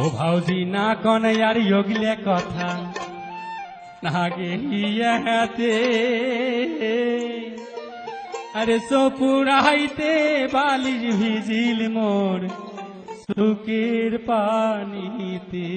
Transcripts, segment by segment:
ও ভাউজি না কন আর যোগলে কথা নাগে হিয়াতে আরে সোপুরাইতে বালিশ ভিজিল মোর সুকের পানিতে।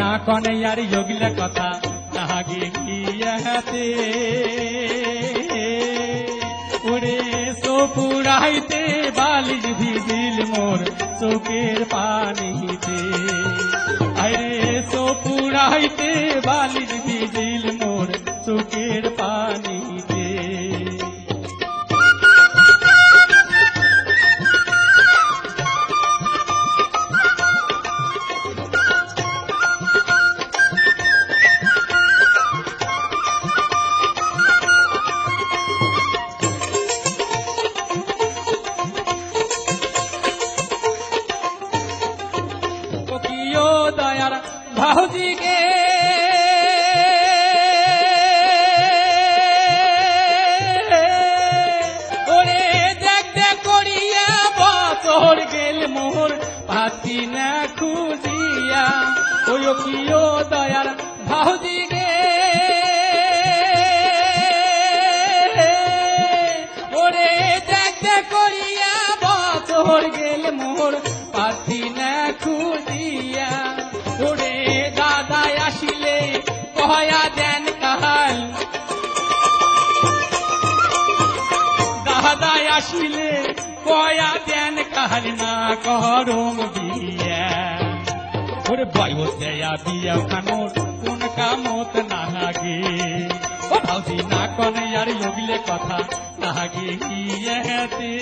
না কনে আর যোগলে কথা নাগে হিয়াতে ওরে সোপুরাইতে বালিশ ভিজিল মোর চোখের পানিতে। আরে সোপুরাইতে বালিশ ভিজিল মোর চোখের পানিতে। দয়ার ভাউজি গে ওরে দেখতে করিয়া বছর গেল মোর পাতি না খুঁজিয়া। ওই কিও দয়ার ভাউজি গে ওরে দেখতে করিয়া বছর গেল মোর পাতি না খুঁজিয়া। ওরে দাদা আসিলে কয়া দেন কাহাল দাদা আসিলে কয়া দেন কাহাল না করম বিয়া। ওরে বয়স দেয়া বিয়া খানোর কোন কামত নাগে ও ভাউজি না কনে আর যোগলে কথা নাগে হিয়াতে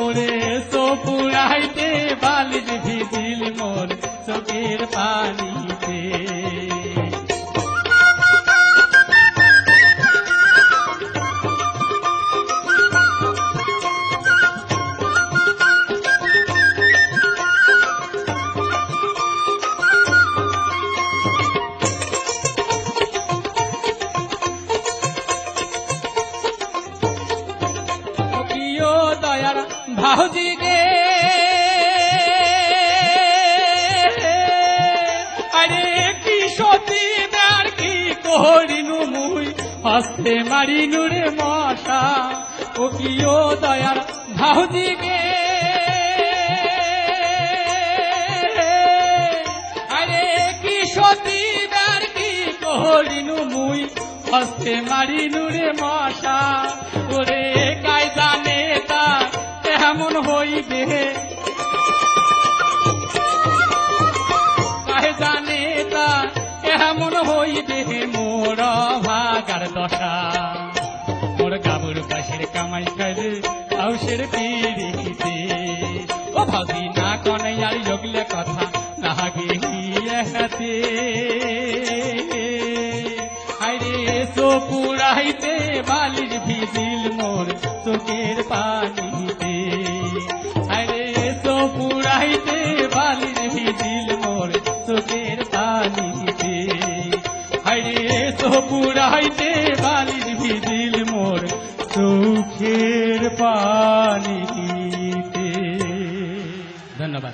ওরে সোপুরাইতে বালিশ ভিজিল মোর চোখের পানিতে। দয়ার ভাউজি গে আরে কি সতী আর কি করিনু মুই হস্তে মারিনু রে মশা। ও কিও দয়ার ভাউজি গে আরে কি সতী আর কি করিনু মুই হস্তে মারিনু রে মশা। ওরে কাই জানে তা কেমন হইবে কাই জানে তা কেমন হইবে মোর ভাগার দশা। মোর গাবুর পাশের কামাই খাইলে আউসের পিড়িতে ও ভাউজি না কনে আর যোগলে কথা নাগে হিয়াতে আরে সোপুরাইতে বালিশ ভিজিল মোর চোখের পানিতে। আরে সোপুরাইতে বালিশ ভিজিল মোর চোখের পানিতে। আরে সোপুরাইতে বালিশ ভিজিল মোর চোখের পানিতে। ধন্যবাদ।